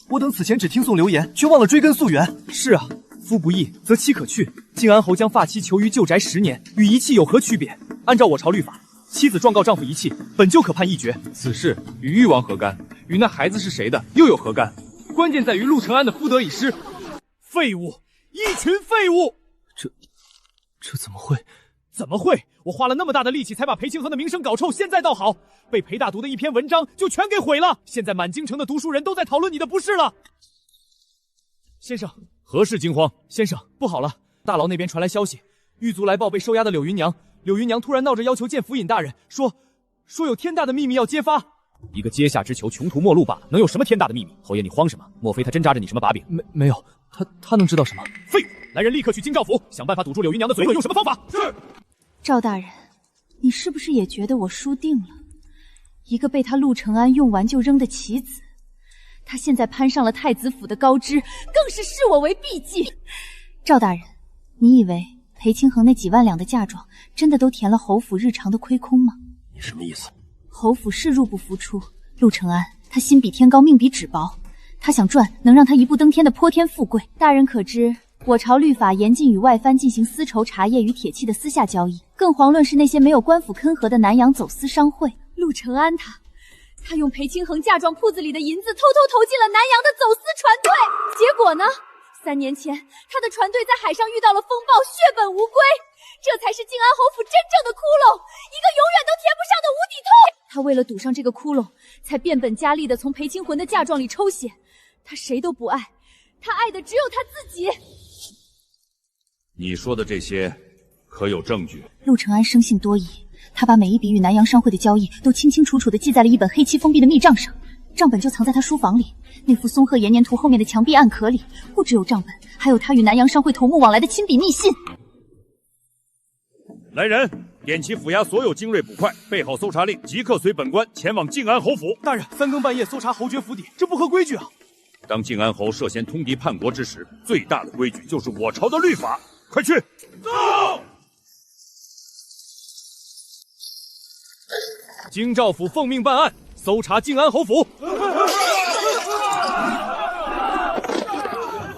我等此前只听从流言，却忘了追根溯源。是啊，夫不义，则妻可去。靖安侯将发妻囚于旧宅10年，与遗弃有何区别？按照我朝律法，妻子状告丈夫遗弃，本就可判一决。此事与誉王何干？与那孩子是谁的又有何干？关键在于陆承安的夫德已失。废物，一群废物！这怎么会？怎么会？我花了那么大的力气才把裴清衡的名声搞臭，现在倒好，被裴大读的一篇文章就全给毁了。现在满京城的读书人都在讨论你的不是了。先生，何事惊慌？先生，不好了，大牢那边传来消息，狱卒来报被收押的柳云娘。柳云娘突然闹着要求见府尹大人，说有天大的秘密要揭发。一个阶下之囚，穷途末路罢了，能有什么天大的秘密？侯爷，你慌什么？莫非他真扎着你什么把柄？没有，他能知道什么？废物！来人，立刻去京兆府，想办法堵住柳云娘的嘴。用什么方法？是。赵大人，你是不是也觉得我输定了？一个被他陆承安用完就扔的棋子，他现在攀上了太子府的高枝，更是视我为避忌。赵大人，你以为裴清衡那几万两的嫁妆真的都填了侯府日常的亏空吗？你什么意思？侯府是入不敷出，陆承安他心比天高，命比纸薄，他想赚能让他一步登天的泼天富贵。大人可知我朝律法严禁与外藩进行丝绸、茶叶与铁器的私下交易，更遑论是那些没有官府勘核的南洋走私商会。陆承安他用裴清衡嫁妆铺子里的银子偷偷投进了南洋的走私船队，结果呢？3年前他的船队在海上遇到了风暴，血本无归，这才是靖安侯府真正的窟窿，一个永远都填不上的无底洞。他为了堵上这个窟窿，才变本加厉地从裴清魂的嫁妆里抽血。他谁都不爱，他爱的只有他自己。你说的这些可有证据？陆承安生性多疑，他把每一笔与南洋商会的交易都清清楚楚地记在了一本黑漆封闭的密账上，账本就藏在他书房里。那幅松鹤延年图后面的墙壁暗壳里，不只有账本，还有他与南洋商会头目往来的亲笔密信。来人，点齐府衙所有精锐捕快，备好搜查令，即刻随本官前往靖安侯府。大人，3更半夜搜查侯爵府邸，这不合规矩啊！当靖安侯涉嫌通敌叛国之时，最大的规矩就是我朝的律法。快去！走！京兆府奉命办案，搜查靖安侯府。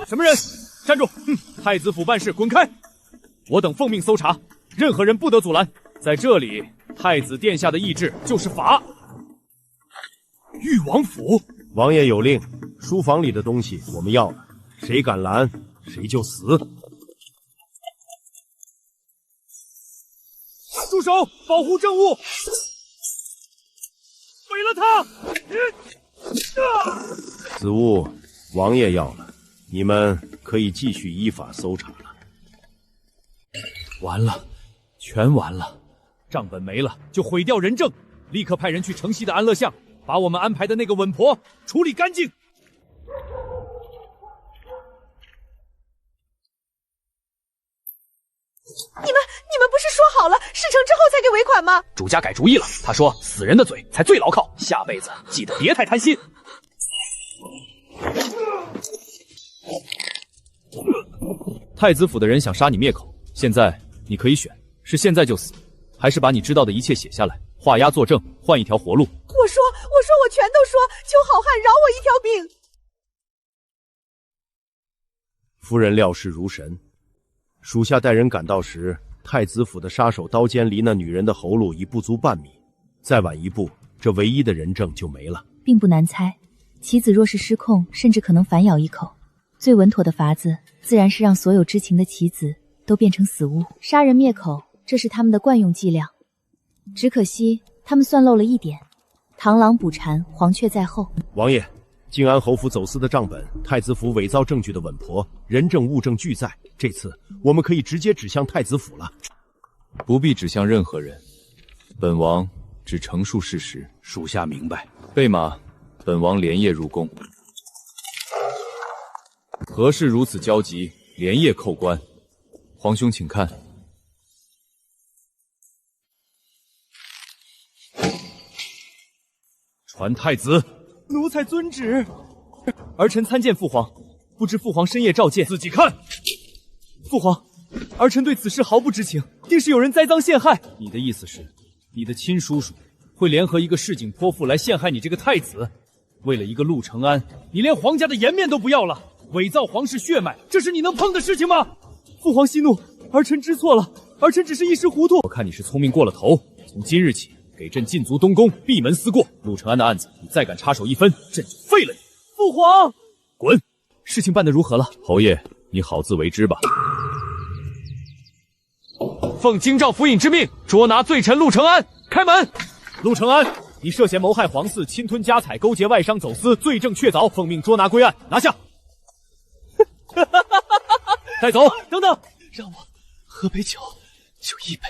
什么人？站住！太子府办事，滚开！我等奉命搜查，任何人不得阻拦。在这里，太子殿下的意志就是法。裕王府，王爷有令，书房里的东西我们要了，谁敢拦，谁就死。住手！保护证物！毁了他！此物王爷要了，你们可以继续依法搜查了。完了，全完了！账本没了，就毁掉人证，立刻派人去城西的安乐巷，把我们安排的那个稳婆处理干净。你们不是说好了事成之后才给尾款吗？主家改主意了，他说死人的嘴才最牢靠，下辈子记得别太贪心。太子府的人想杀你灭口，现在你可以选，是现在就死，还是把你知道的一切写下来，画押作证，换一条活路。我说我全都说，求好汉饶我一条命。夫人料事如神，属下带人赶到时，太子府的杀手刀尖离那女人的喉咙已不足半米，再晚一步，这唯一的人证就没了。并不难猜，棋子若是失控，甚至可能反咬一口。最稳妥的法子，自然是让所有知情的棋子都变成死物，杀人灭口，这是他们的惯用伎俩。只可惜他们算漏了一点，螳螂捕蝉，黄雀在后。王爷，靖安侯府走私的账本，太子府伪造证据的稳婆，人证物证俱在，这次我们可以直接指向太子府了。不必指向任何人，本王只陈述事实，属下明白。备马，本王连夜入宫。何事如此焦急，连夜叩关？皇兄，请看。传太子，奴才遵旨。儿臣参见父皇，不知父皇深夜召见，自己看。父皇，儿臣对此事毫不知情，定是有人栽赃陷害。你的意思是，你的亲叔叔会联合一个市井泼妇来陷害你这个太子？为了一个陆承安，你连皇家的颜面都不要了，伪造皇室血脉，这是你能碰的事情吗？父皇息怒，儿臣知错了，儿臣只是一时糊涂。我看你是聪明过了头，从今日起，给朕禁足东宫，闭门思过。陆承安的案子，你再敢插手一分，朕就废了你！父皇，滚！事情办得如何了？侯爷，你好自为之吧。奉京兆府尹之命，捉拿罪臣陆承安。开门！陆承安，你涉嫌谋害皇嗣、侵吞家财、勾结外商走私，罪证确凿，奉命捉拿归案，拿下。带走。等等，让我喝杯酒，就一杯。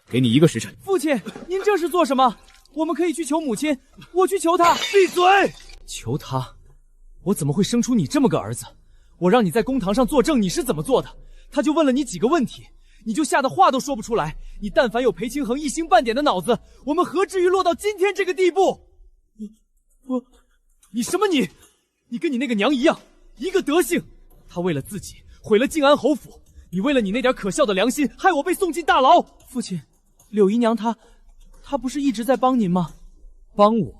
给你1个时辰。父亲，您这是做什么？我们可以去求母亲，我去求她。闭嘴！求她？我怎么会生出你这么个儿子？我让你在公堂上作证，你是怎么做的？他就问了你几个问题，你就吓得话都说不出来。你但凡有裴清衡一星半点的脑子，我们何至于落到今天这个地步？你什么你？你跟你那个娘一样，一个德性。他为了自己毁了靖安侯府，你为了你那点可笑的良心，害我被送进大牢。父亲，柳姨娘她不是一直在帮您吗？帮我？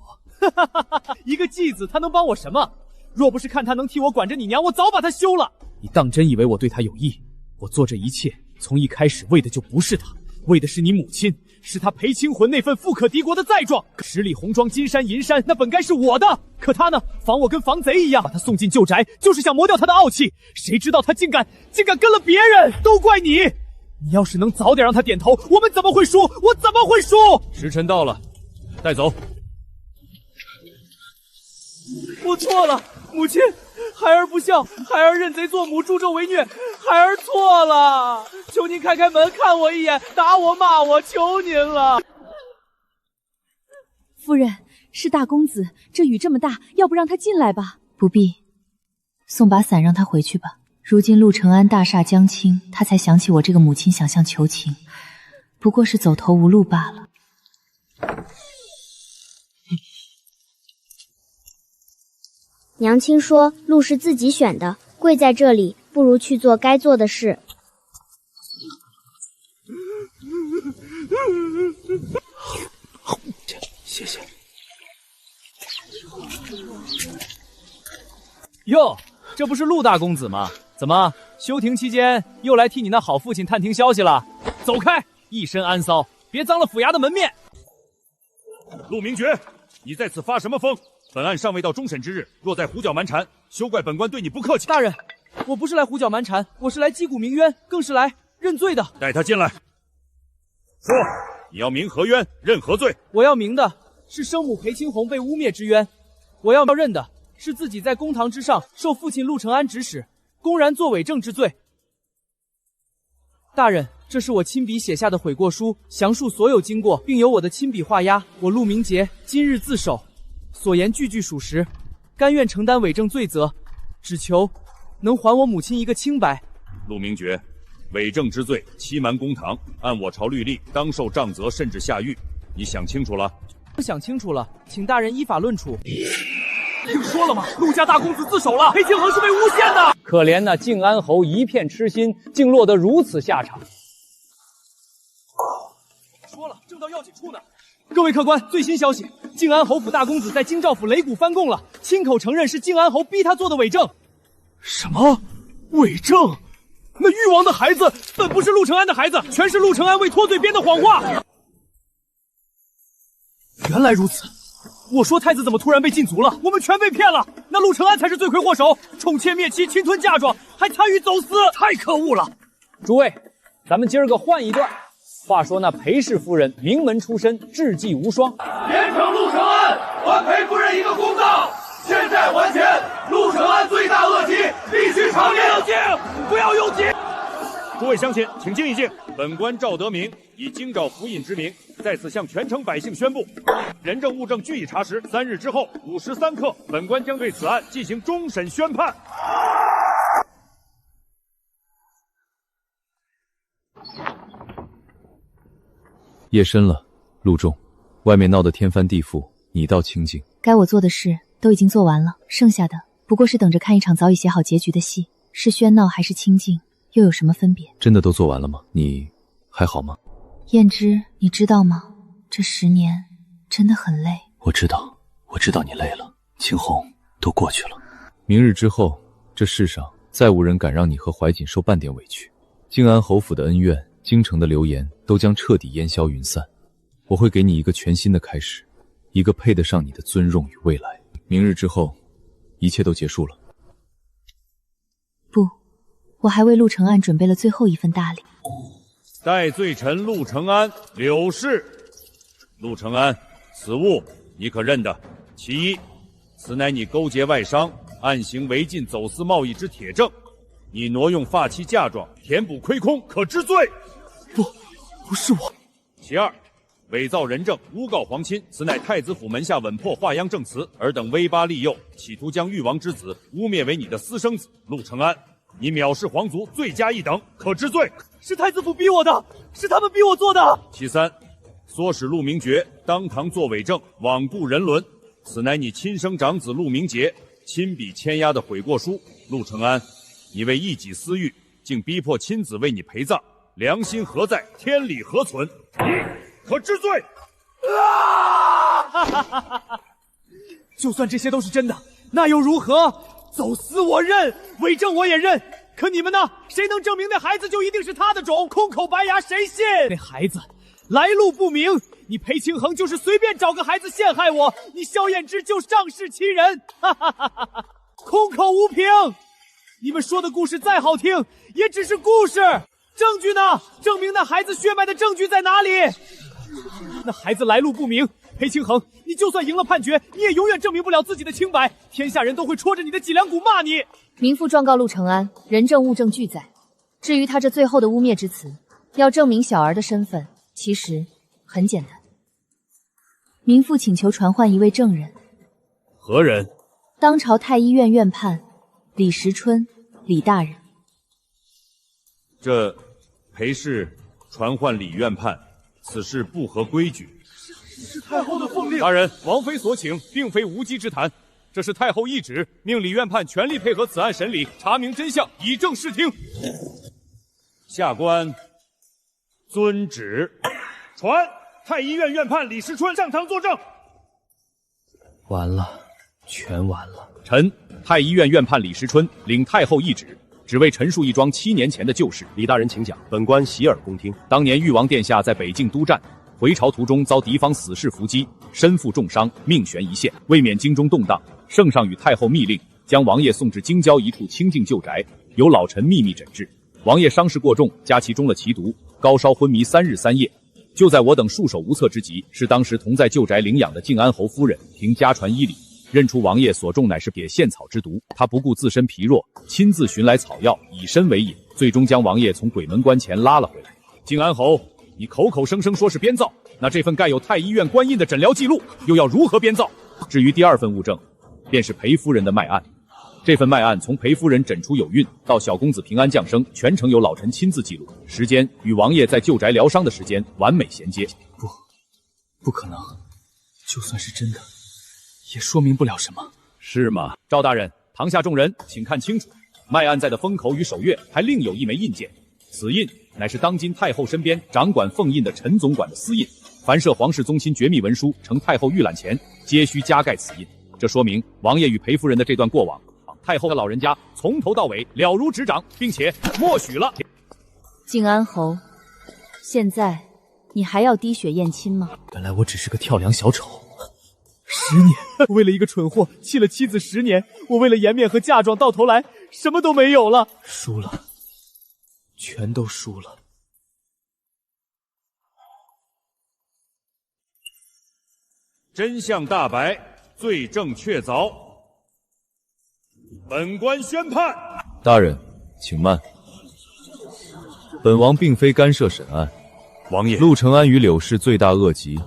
一个继子，她能帮我什么？若不是看她能替我管着你娘，我早把她休了。你当真以为我对她有意？我做这一切，从一开始为的就不是她，为的是你母亲，是她裴清魂那份富可敌国的罪状。十里红妆金山银山，那本该是我的，可她呢，防我跟防贼一样，把她送进旧宅，就是想磨掉她的傲气。谁知道她竟敢跟了别人，都怪你！你要是能早点让她点头，我们怎么会输？我怎么会输？时辰到了，带走。我错了，母亲，孩儿不孝，孩儿认贼作母，助纣为虐，孩儿错了，求您开开门，看我一眼，打我骂我，求您了。夫人，是大公子，这雨这么大，要不让他进来吧？不必，送把伞让他回去吧。如今陆承安大厦将倾，他才想起我这个母亲想向求情，不过是走投无路罢了。娘亲说路是自己选的，跪在这里，不如去做该做的事。谢谢。哟，这不是陆大公子吗？怎么休庭期间又来替你那好父亲探听消息了？走开，一身安骚，别脏了府衙的门面。陆明觉，你在此发什么疯？本案尚未到终审之日，若再胡搅蛮缠，休怪本官对你不客气。大人，我不是来胡搅蛮缠，我是来击鼓鸣冤，更是来认罪的。带他进来。说，你要鸣何冤，认何罪？我要鸣的是生母裴清红被污蔑之冤，我要认的是自己在公堂之上受父亲陆承安指使，公然作伪证之罪。大人，这是我亲笔写下的悔过书，详述所有经过，并由我的亲笔画押。我陆明杰今日自首，所言句句属实，甘愿承担伪证罪责，只求能还我母亲一个清白。陆明觉，伪证之罪，欺瞒公堂，按我朝律例，当受杖责，甚至下狱。你想清楚了？想清楚了，请大人依法论处。听说了吗？陆家大公子自首了，裴清衡是被诬陷的。可怜那靖安侯一片痴心，竟落得如此下场。说了，正到要紧处呢。各位客官，最新消息，靖安侯府大公子在京兆府擂鼓翻供了，亲口承认是靖安侯逼他做的伪证。什么伪证？那誉王的孩子本不是陆承安的孩子，全是陆承安为脱罪编的谎话。原来如此，我说太子怎么突然被禁足了？我们全被骗了。那陆承安才是罪魁祸首，宠妾灭妻，侵吞嫁妆，还参与走私，太可恶了。诸位，咱们今儿个换一段。话说那裴氏夫人名门出身，智计无双，严惩陆承安，还裴夫人一个公道。欠债还钱，陆承安罪大恶极，必须偿命。不要用刑！诸位乡亲，请静一静。本官赵德明以京兆府尹之名，在此向全城百姓宣布，人证物证据已查实，3日之后5时3刻，本官将对此案进行终审宣判。夜深了，陆仲，外面闹得天翻地覆，你倒清静。该我做的事都已经做完了，剩下的不过是等着看一场早已写好结局的戏，是喧闹还是清静，又有什么分别？真的都做完了吗？你还好吗？燕之，你知道吗？这10年真的很累。我知道你累了。青红，都过去了。明日之后，这世上再无人敢让你和怀瑾受半点委屈。靖安侯府的恩怨，京城的流言都将彻底烟消云散。我会给你一个全新的开始，一个配得上你的尊荣与未来。明日之后，一切都结束了。不，我还为陆承案准备了最后一份大礼。戴罪臣陆承安柳氏。陆承安，此物你可认得？其一，此乃你勾结外商，暗行违禁走私贸易之铁证。你挪用发妻嫁妆，填补亏空，可治罪。不是我。其二，伪造人证，诬告皇亲，此乃太子府门下稳破华阳证词，尔等威巴利诱，企图将誉王之子污蔑为你的私生子。陆承安，你藐视皇族，罪加一等，可治罪。是太子府逼我的，是他们逼我做的。其三，唆使陆明觉当堂作伪证，罔顾人伦，此乃你亲生长子陆明杰亲笔签押的悔过书。陆承安，你为一己私欲，竟逼迫亲子为你陪葬，良心何在？天理何存？可治罪。就算这些都是真的，那又如何？走私我认，伪证我也认。可你们呢？谁能证明那孩子就一定是他的种？空口白牙，谁信？那孩子来路不明，你裴清衡就是随便找个孩子陷害我，你萧燕之就仗势欺人，空口无凭。你们说的故事再好听，也只是故事。证据呢？证明那孩子血脉的证据在哪里？那孩子来路不明，裴清衡，你就算赢了判决，你也永远证明不了自己的清白，天下人都会戳着你的脊梁骨骂你。民妇状告陆承安，人证物证俱在。至于他这最后的污蔑之词，要证明小儿的身份，其实很简单。民妇请求传唤一位证人。何人？当朝太医院院判李时春，李大人。这裴氏传唤李院判，此事不合规矩。是太后的奉令。大人，王妃所请并非无稽之谈，这是太后懿旨，命李院判全力配合此案审理，查明真相，以正视听。下官遵旨。传太医院院判李时春上堂作证。完了，全完了。臣太医院院判李时春领太后懿旨，只为陈述一桩7年前的旧事。李大人请讲，本官洗耳恭听。当年誉王殿下在北境督战，回朝途中遭敌方死士伏击，身负重伤，命悬一线。为免京中动荡，圣上与太后密令将王爷送至京郊一处清静旧宅，由老臣秘密诊治。王爷伤势过重，加其中了奇毒，高烧昏迷3日3夜。就在我等束手无策之际，是当时同在旧宅领养的靖安侯夫人凭家传医理，认出王爷所中乃是野线草之毒。他不顾自身疲弱，亲自寻来草药，以身为引，最终将王爷从鬼门关前拉了回来。靖安侯，你口口声声说是编造，那这份盖有太医院官印的诊疗记录又要如何编造？至于第二份物证，便是裴夫人的脉案。这份脉案从裴夫人诊出有孕到小公子平安降生，全程由老臣亲自记录，时间与王爷在旧宅疗伤的时间完美衔接。不可能，就算是真的，也说明不了什么。是吗？赵大人，堂下众人请看清楚，脉案在的封口与手月还另有一枚印件，此印乃是当今太后身边掌管凤印的陈总管的私印，凡涉皇室宗亲绝密文书呈太后预览前，皆需加盖此印。这说明王爷与裴夫人的这段过往，太后的老人家从头到尾了如指掌，并且默许了。靖安侯，现在你还要滴血验亲吗？原来我只是个跳梁小丑。10年，我为了一个蠢货弃了妻子10年，我为了颜面和嫁妆，到头来什么都没有了。输了，全都输了。真相大白，罪证确凿。本官宣判。大人，请慢。本王并非干涉审案。王爷，陆承安与柳氏罪大恶极，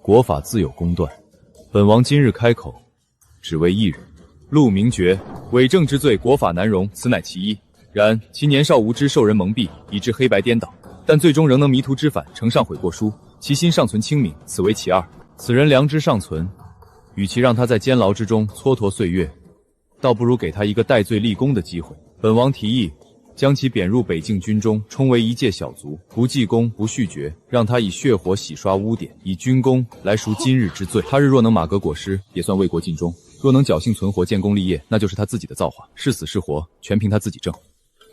国法自有公断。本王今日开口，只为一人。陆明觉，伪证之罪，国法难容，此乃其一。然其年少无知，受人蒙蔽，以致黑白颠倒，但最终仍能迷途知返，呈上悔过书，其心尚存清明，此为其二。此人良知尚存，与其让他在监牢之中蹉跎岁月，倒不如给他一个戴罪立功的机会。本王提议，将其贬入北境军中，充为一介小卒，不记功，不续爵，让他以血火洗刷污点，以军功来赎今日之罪。他日若能马革裹尸，也算为国尽忠；若能侥幸存活，建功立业，那就是他自己的造化。是死是活，全凭他自己证。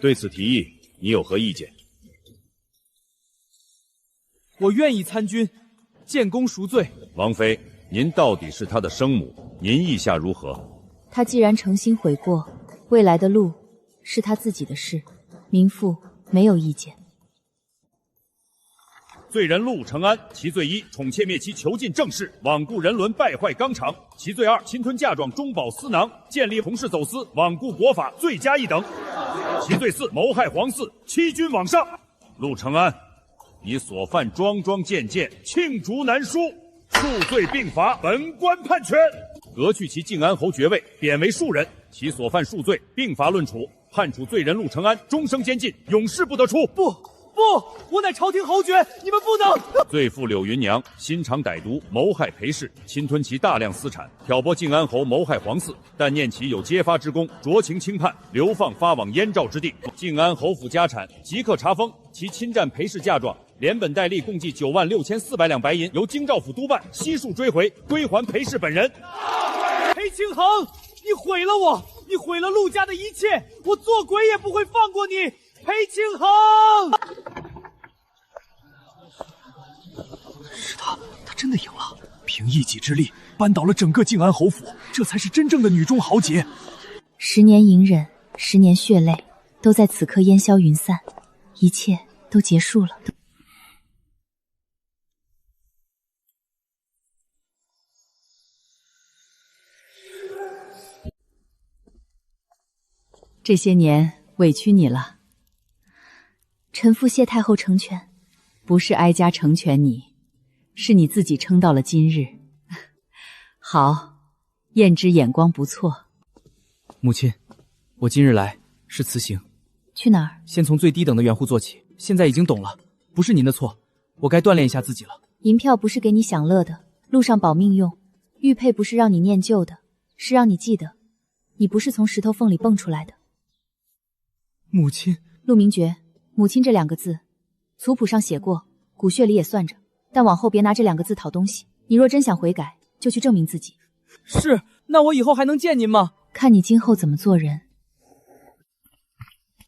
对此提议，你有何意见？我愿意参军，建功赎罪。王妃，您到底是他的生母，您意下如何？他既然诚心悔过，未来的路是他自己的事，民妇没有意见。罪人陆承安，其罪一：宠妾灭妻，囚禁正室，罔顾人伦，败坏纲常；其罪二：侵吞嫁妆，中饱私囊，建立同室走私，罔顾国法，罪加一等。其罪四：谋害皇嗣，欺君罔上。陆承安，你所犯桩桩件件，罄竹难书，数罪并罚，本官判权。革去其靖安侯爵位，贬为庶人，其所犯数罪并罚论处，判处罪人陆承安终生监禁，永世不得出。不，我乃朝廷侯爵，你们不能！罪妇柳云娘心肠歹毒，谋害裴氏，侵吞其大量私产，挑拨靖安侯谋害皇嗣，但念其有揭发之功，酌情轻判，流放发往燕赵之地。靖安侯府家产即刻查封，其侵占裴氏嫁妆，连本带利共计96400两白银，由京兆府督办，悉数追回，归还裴氏本人。裴清衡，你毁了我，你毁了陆家的一切，我做鬼也不会放过你，裴清衡！是他真的赢了，凭一己之力扳倒了整个靖安侯府，这才是真正的女中豪杰。10年隐忍，10年血泪，都在此刻烟消云散，一切都结束了。这些年委屈你了，臣妇谢太后成全，不是哀家成全你，是你自己撑到了今日。好，燕之眼光不错。母亲，我今日来是辞行。去哪儿？先从最低等的园户做起，现在已经懂了，不是您的错，我该锻炼一下自己了。银票不是给你享乐的，路上保命用；玉佩不是让你念旧的，是让你记得，你不是从石头缝里蹦出来的。母亲，陆明觉，母亲这2个字，族谱上写过，骨血里也算着，但往后别拿这2个字讨东西。你若真想悔改，就去证明自己。是，那我以后还能见您吗？看你今后怎么做人。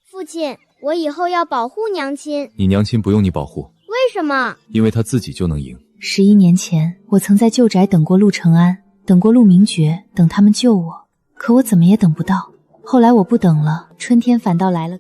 父亲，我以后要保护娘亲。你娘亲不用你保护。为什么？因为她自己就能赢。11年前，我曾在旧宅等过陆承安，等过陆明觉，等他们救我，可我怎么也等不到。后来我不等了，春天反倒来了。